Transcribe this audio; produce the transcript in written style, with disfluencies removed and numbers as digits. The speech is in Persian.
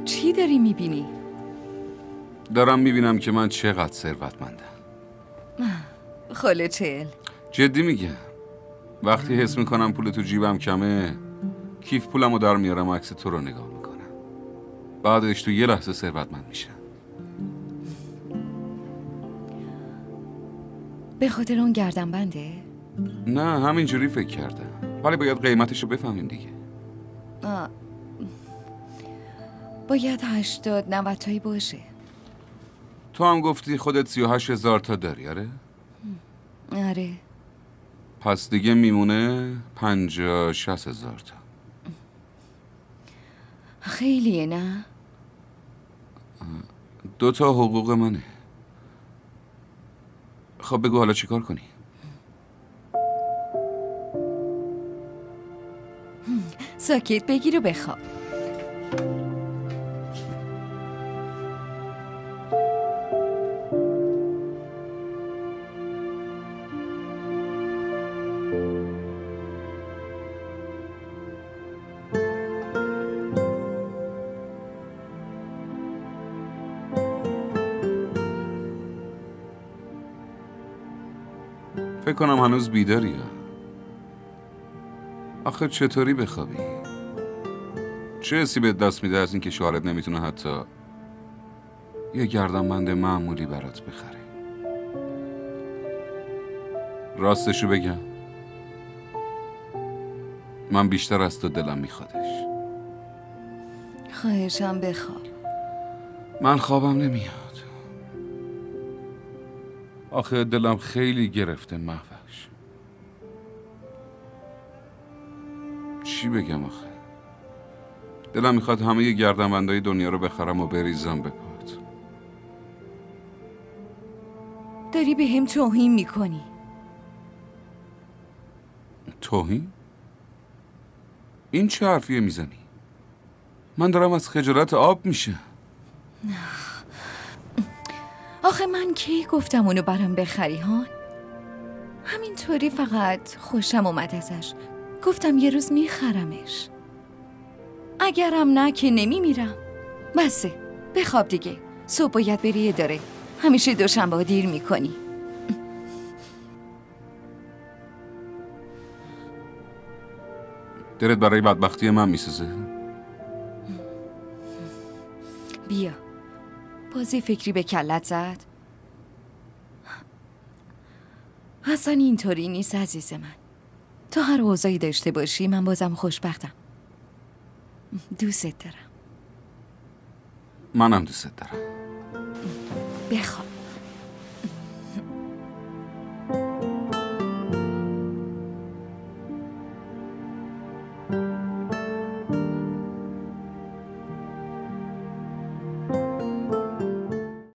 چی داری میبینی؟ دارم میبینم که من چقدر ثروتمندم. خلوچل. جدی میگم. وقتی حس میکنم پول تو جیبم کمه، کیف پولمو در میارم و عکس تو رو نگاه میکنم. بعدش تو یه لحظه ثروتمند میشم. به خاطر اون گردنبنده؟ نه، همینجوری فکر کردم، ولی باید قیمتشو بفهمین دیگه. باید 80-90 تایی باشه. تو هم گفتی خودت 38,000 تا داری، آره؟ آره. پس دیگه میمونه 50-60 هزار تا. خیلیه نه؟ 2 تا حقوق منه. خب بگو حالا چیکار کنی؟ ساکت بگیر و بخواب. فکر کنم هنوز بیداری ها. آخه چطوری بخوابی؟ چه حسی بهت دست میده از اینکه شوهرت نمیتونه حتی یه گردنبند معمولی برات بخره؟ راستشو بگم، من بیشتر از تو دلم میخوادش. خواهشم بخواب. من خوابم نمیاد. آخه دلم خیلی گرفته مهوش. چی بگم آخه؟ دلم میخواد همه گردنبندای دنیا رو بخرم و بریزم به پات. داری به هم توهین میکنی. توهین؟ این چه حرفیه میزنی؟ من دارم از خجالت آب میشم. آخه من کی گفتم اونو برام بخری ها؟ همینطوری فقط خوشم اومد ازش. گفتم یه روز میخرمش. اگرم نه که نمیمیرم. بسه بخواب دیگه. صبح باید بری اداره. همیشه دوشنبه ها دیر میکنی. دلت برای بدبختی من میسوزه؟ بیا بازی فکری به کلت زد؟ اصلا اینطوری نیست عزیز من. تو هر اوضاعی داشته باشی من بازم خوشبختم. دوست دارم. منم دوست دارم. بخواب.